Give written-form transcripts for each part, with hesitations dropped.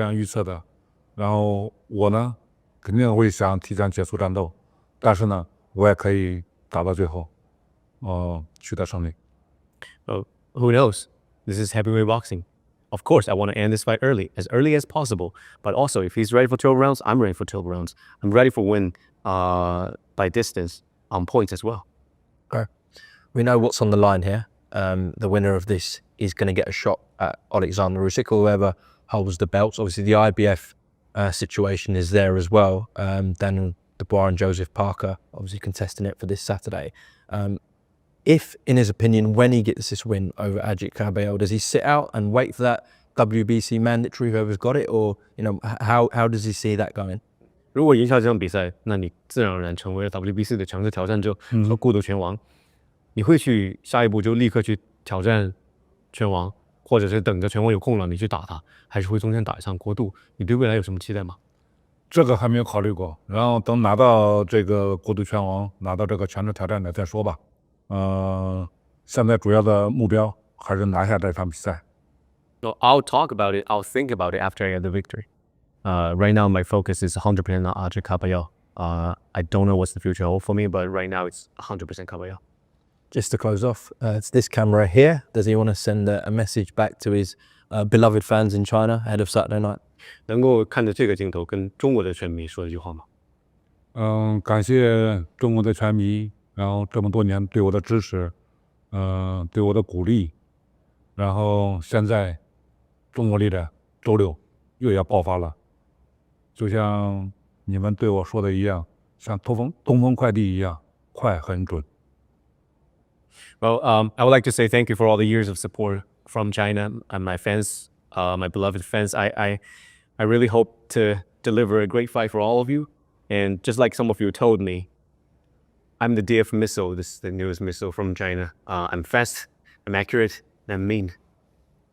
这样预测的。然后我呢，肯定会想提前结束战斗，但是呢，我也可以打到最后，取得胜利。Oh, who knows? This is heavyweight boxing. Of course, I want to end this fight as early as possible. But also, if he's ready for 12 rounds, I'm ready for 12 rounds. I'm ready for win by distance on points as well. Okay. We know what's on the line here. The winner of this is going to get a shot at Alexander Usyk, or whoever holds the belts. Obviously, the IBF situation is there as well. Daniel Dubois and Joseph Parker obviously contesting it for this Saturday. If, in his opinion, when he gets this win over Agit Kabayel, does he sit out and wait for that WBC mandatory, whoever's got it, or how does he see that going? 如果赢下这场比赛，那你自然而然成为了 WBC 的强势挑战者和孤独拳王。你会去下一步就立刻去挑战拳王，或者是等着拳王有空了你去打他，还是会中间打一场国度？你对未来有什么期待吗？这个还没有考虑过，然后等拿到这个国度拳王，拿到这个全职挑战的再说吧。现在主要的目标还是拿下这场比赛。So I'll talk about it. I'll think about it after I get the victory. Right now, my focus is 100% on Agit Kabayel. I don't know what's the future hold for me, but right now it's 100% Kabayel. Just to close off, it's this camera here. Does he want to send a message back to his beloved fans in China ahead of Saturday night? 能够看着这个镜头跟中国的拳迷说一句话吗？感谢中国的拳迷，然后这么多年对我的支持，对我的鼓励，然后现在中国历的周六又要爆发了，就像你们对我说的一样，像东风快递一样，快很准。Well, I would like to say thank you for all the years of support from China and my fans, my beloved fans. I really hope to deliver a great fight for all of you. And just like some of you told me, I'm the DF missile. This is the newest missile from China. I'm fast, I'm accurate, and I'm mean.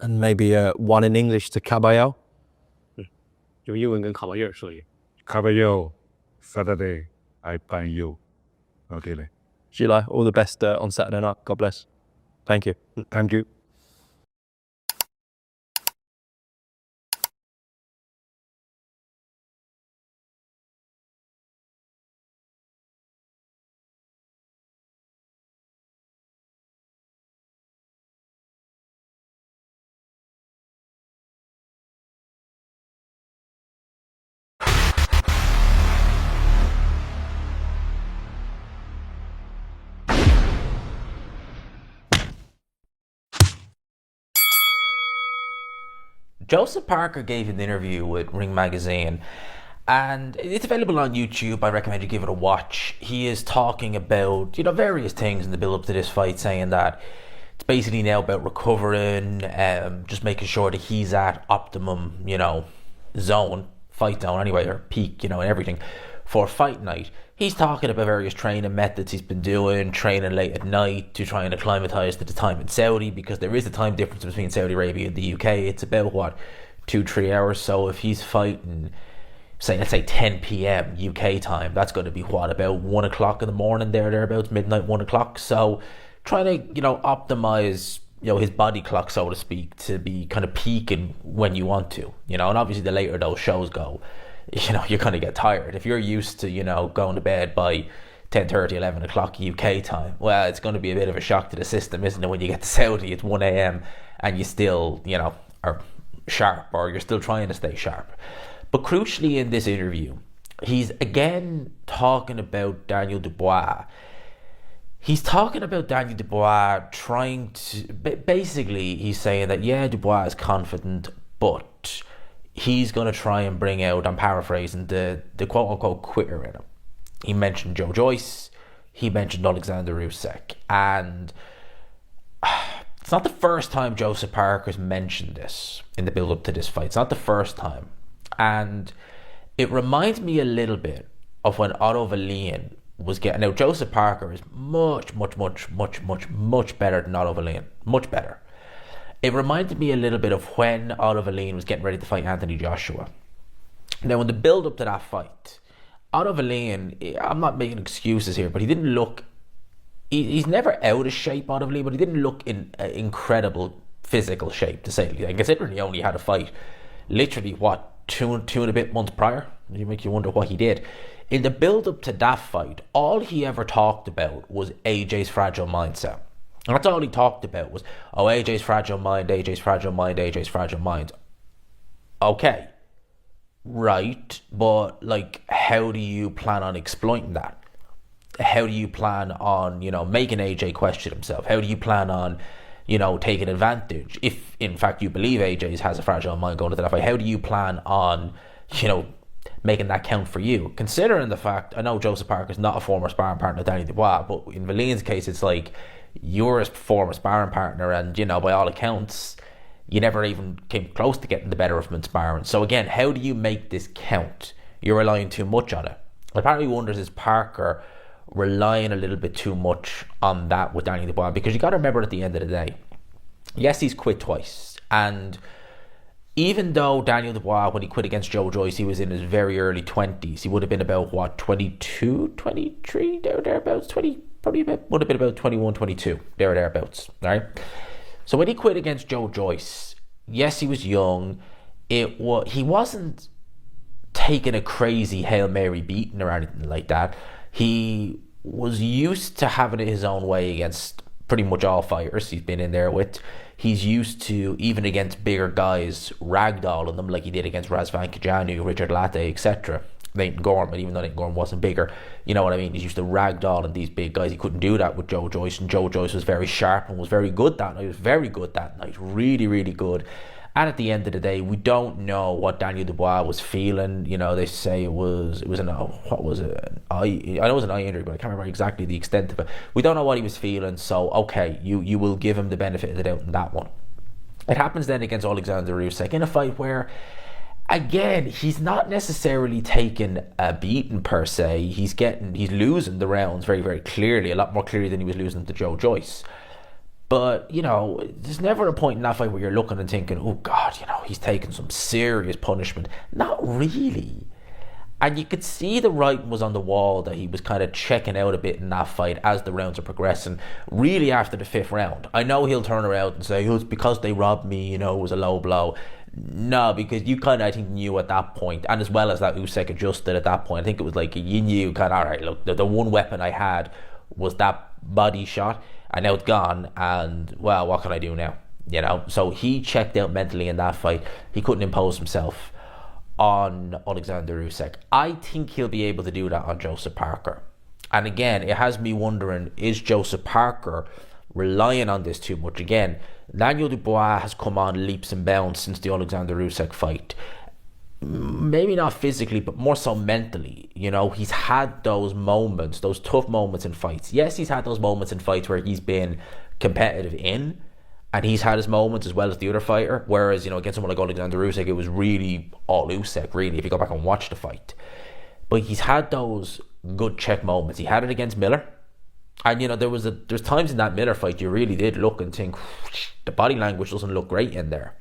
And maybe one in English to Kabayel? 用英文跟卡巴耶尔说一个。Kabayel, Saturday, I ban you. Okay. Gilai, all the best on Saturday night. God bless. Thank you. Thank you. Joseph Parker gave an interview with Ring Magazine, and it's available on YouTube. I recommend you give it a watch. He is talking about, various things in the build-up to this fight, saying that it's basically now about recovering, just making sure that he's at optimum, fight zone anyway, or peak, and everything for fight night. He's talking about various training methods he's been doing, training late at night to try and acclimatise to the time in Saudi, because there is a time difference between Saudi Arabia and the UK. It's about, 2-3 hours. So if he's fighting, let's say 10 p.m. UK time, that's going to be about 1 o'clock in the morning thereabouts, midnight, 1 o'clock. So trying to, optimise, his body clock, so to speak, to be kind of peaking when you want to, and obviously the later those shows go, you're going to get tired. If you're used to, going to bed by 10:30, 11 o'clock UK time, well, it's going to be a bit of a shock to the system, isn't it? When you get to Saudi, it's 1 a.m. and you still, are sharp, or you're still trying to stay sharp. But crucially in this interview, he's again talking about Daniel Dubois. He's talking about Daniel Dubois trying to, basically he's saying that, yeah, Dubois is confident, but he's going to try and bring out, I'm paraphrasing, the quote-unquote quitter in him. He mentioned Joe Joyce, he mentioned Alexander Usyk, and it's not the first time Joseph Parker's mentioned this in the build-up to this fight. It's not the first time. And it reminds me a little bit of when Otto Wallin was getting... Now, Joseph Parker is much better than Otto Wallin. Much better. It reminded me a little bit of when Otto Wallin was getting ready to fight Anthony Joshua. Now, in the build-up to that fight, Otto Wallin, I'm not making excuses here, but he didn't look... He's never out of shape, Otto Wallin, but he didn't look in incredible physical shape, to say the least. And considering he only had a fight, literally, two and a bit months prior. It makes you wonder what he did. In the build-up to that fight, all he ever talked about was AJ's fragile mindset. That's all he talked about was, oh, AJ's fragile mind, AJ's fragile mind, AJ's fragile mind. Okay, right, but like, how do you plan on exploiting that? How do you plan on, making AJ question himself? How do you plan on, taking advantage? If in fact you believe AJ has a fragile mind going into that fight, how do you plan on, making that count for you? Considering the fact, I know Joseph Parker is not a former sparring partner of Danny Dubois, but in Valin's case, it's like, you're a former sparring partner, and by all accounts, you never even came close to getting the better of him in sparring. So again, how do you make this count? You're relying too much on it. Apparently wonders, is Parker relying a little bit too much on that with Danny Dubois? Because you got to remember, at the end of the day, yes, he's quit twice, and even though Daniel Dubois, when he quit against Joe Joyce, he was in his very early 20s. He would have been about, 22, 23, thereabouts, 20, probably would have been about 21, 22, thereabouts, right? So when he quit against Joe Joyce, yes, he was young. He wasn't taking a crazy Hail Mary beating or anything like that. He was used to having it his own way against pretty much all fighters he's been in there with. He's used to, even against bigger guys, ragdolling them like he did against Razvan Kajanu, Richard Latte, etc. Nathan Gorman, even though Nathan Gorman wasn't bigger, you know what I mean? He's used to ragdolling these big guys. He couldn't do that with Joe Joyce, and Joe Joyce was very sharp and was very good that night. He was very good that night, really, really good. And at the end of the day, we don't know what Daniel Dubois was feeling. They say it was an what was it? I know it was an eye injury, but I can't remember exactly the extent of it. We don't know what he was feeling, so okay, you will give him the benefit of the doubt in that one. It happens then against Alexander Usyk in a fight where, again, he's not necessarily taking a beating per se. He's losing the rounds very, very clearly, a lot more clearly than he was losing to Joe Joyce. But, there's never a point in that fight where you're looking and thinking, oh God, he's taking some serious punishment. Not really. And you could see the writing was on the wall that he was kind of checking out a bit in that fight as the rounds are progressing, really after the 5th round. I know he'll turn around and say, it's because they robbed me, it was a low blow. No, because you kind of, I think, knew at that point, and as well as that Usyk adjusted at that point, I think it was like you knew kind of, all right, look, the one weapon I had was that body shot, and now it's gone, and, well, what can I do now? So he checked out mentally in that fight. He couldn't impose himself on Alexander Usyk. I think he'll be able to do that on Joseph Parker. And again, it has me wondering, is Joseph Parker relying on this too much? Again, Daniel Dubois has come on leaps and bounds since the Alexander Usyk fight. Maybe not physically, but more so mentally. He's had those moments, those tough moments in fights. Yes, he's had those moments in fights where he's been competitive in, and he's had his moments as well as the other fighter. Whereas, against someone like Alexander Usyk, it was really all Usyk, really, if you go back and watch the fight. But he's had those good check moments. He had it against Miller. And, there's times in that Miller fight you really did look and think, the body language doesn't look great in there.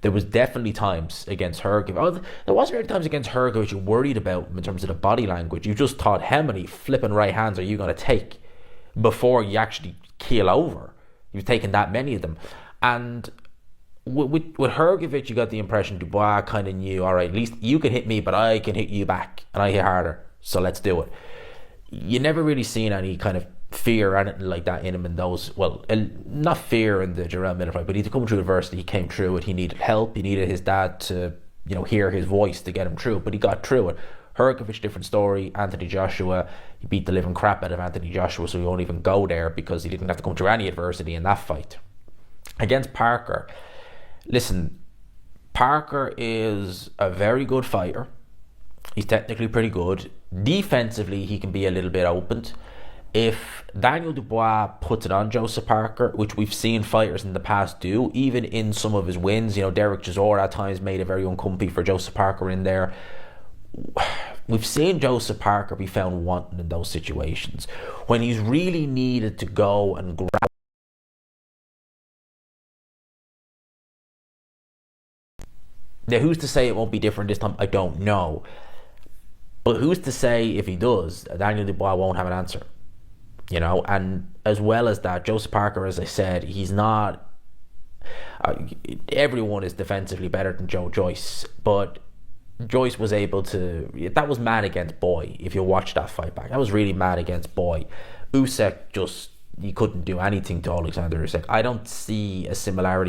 There was definitely times against Hrgovic. There wasn't really times against Hrgovic you worried about in terms of the body language. You just thought, how many flipping right hands are you going to take before you actually keel over? You've taken that many of them. And with Hrgovic, you got the impression Dubois kind of knew, all right, at least you can hit me, but I can hit you back, and I hit harder, so let's do it. You never really seen any kind of fear or anything like that in him in those, well, not fear in the Jarrell Miller fight, but he'd come through adversity, he came through it, he needed help, he needed his dad to, hear his voice to get him through, but he got through it. Hrgovic, different story. Anthony Joshua, he beat the living crap out of Anthony Joshua, so he won't even go there because he didn't have to come through any adversity in that fight. Against Parker, listen, Parker is a very good fighter. He's technically pretty good. Defensively, he can be a little bit opened. If Daniel Dubois puts it on Joseph Parker, which we've seen fighters in the past do, even in some of his wins, Derek Chisora at times made it very uncomfy for Joseph Parker in there. We've seen Joseph Parker be found wanting in those situations when he's really needed to go and grab. Now, who's to say it won't be different this time? I don't know. But who's to say if he does, Daniel Dubois won't have an answer? And as well as that, Joseph Parker, as I said, he's not... everyone is defensively better than Joe Joyce, but Joyce was able to. That was mad against Boy. If you watch that fight back, that was really mad against Boy. Usyk just, he couldn't do anything to Alexander Usyk. I don't see a similarity